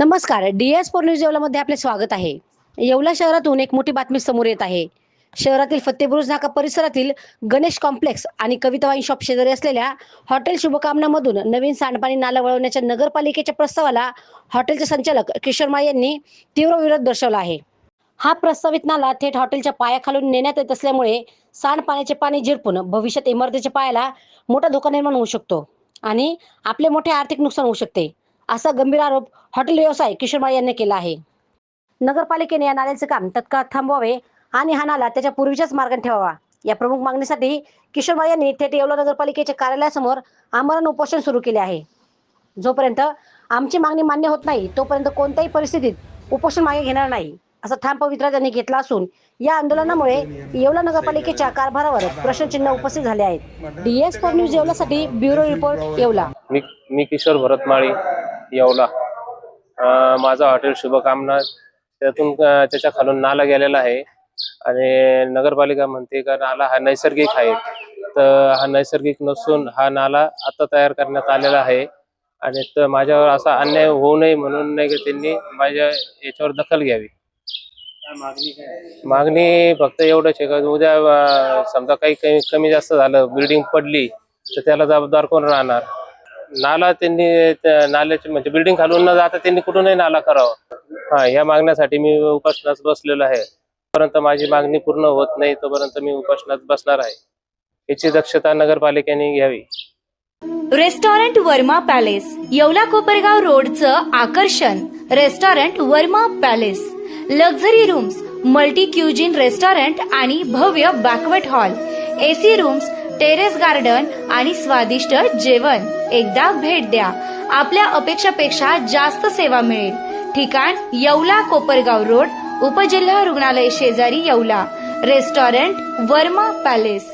नमस्कार. DS4 news येवलामध्ये आपले स्वागत आहे. येवला शहरातून एक मोठी बातमी समोर येत आहे. शहरातील फतेबुरुज नाका परिसरातील गणेश कॉम्प्लेक्स आणि कविता वाईन शॉप शेजारी असलेल्या हॉटेल शुभकामनामधून नवीन सांडपाणी नाला वळवण्याच्या नगरपालिकेच्या प्रस्तावाला हॉटेलचे संचालक किशोर माळी यांनी तीव्र विरोध दर्शवला आहे. हा प्रस्तावित नाला थेट हॉटेलच्या पायाखालून नेण्यात येत असल्यामुळे सांडपाण्याचे पाणी झिरपून भविष्यात इमारतीच्या पायाला मोठा धोका निर्माण होऊ शकतो आणि आपले मोठे आर्थिक नुकसान होऊ शकते, असा गंभीर आरोप हॉटेल व्यवसाय किशोर माळी यांनी केला आहे. नगरपालिकेने या नाल्याचे काम तत्काळ थांबवावे आणि हा नाला त्याच्या पूर्वीच्याच मार्गाने ठेवावा, या प्रमुख मागणीसाठी किशोर माळी यांनी थेट येवला नगरपालिकेच्या कार्यालयासमोर आमरण उपोषण सुरू केले आहे. जोपर्यंत आमची मागणी मान्य होत नाही तोपर्यंत कोणत्याही परिस्थितीत उपोषण मागे घेणार नाही, असा ठाम पवित्रा त्यांनी घेतला असून या आंदोलनामुळे येवला नगरपालिकेच्या कारभारावर प्रश्नचिन्ह उपस्थित झाले आहेत. DS4 न्यूज येवलासाठी ब्युरो रिपोर्ट येवला. मी किशोर भरत माळी येवला. माझा हॉटेल शुभकामना त्यातून त्याच्या खालून नाला गेलेला आहे आणि नगरपालिका म्हणते का नाला हा नैसर्गिक आहे, तर हा नैसर्गिक नसून हा नाला आता तयार करण्यात आलेला आहे आणि तर माझ्यावर असा अन्याय होऊ नये म्हणून नाही की त्यांनी माझ्या याच्यावर दखल घ्यावी. मागणी फक्त एवढंच आहे का उद्या समजा काही कमी जास्त झालं, बिल्डिंग पडली तर त्याला जबाबदार कोण राहणार? नाला त्यांनी नाल्याचे म्हणजे बिल्डिंग खालून न जाता त्यांनी कुठूनही नाला करावा. या मागण्यासाठी मी उपोषणास बसलेलो आहे. परंतु माझी मागणी पूर्ण होत नाही तोपर्यंत मी उपोषणात बसणार आहे. याची दक्षता नगरपालिकेने घ्यावी. रेस्टॉरंट वर्मा पॅलेस, येवला कोपरगाव रोडचं आकर्षण. Restaurant Verma palace, luxury rooms, multi cuisine restaurant आणि भव्य banquet hall, AC rooms, terrace garden आणि स्वादिष्ट जेवण. एकदा भेट द्या. आपल्या अपेक्षापेक्षा जास्त सेवा मिळेल. ठिकाण येवला कोपरगाव रोड, उपजिल्हा रुग्णालय शेजारी येवला. Restaurant Verma palace.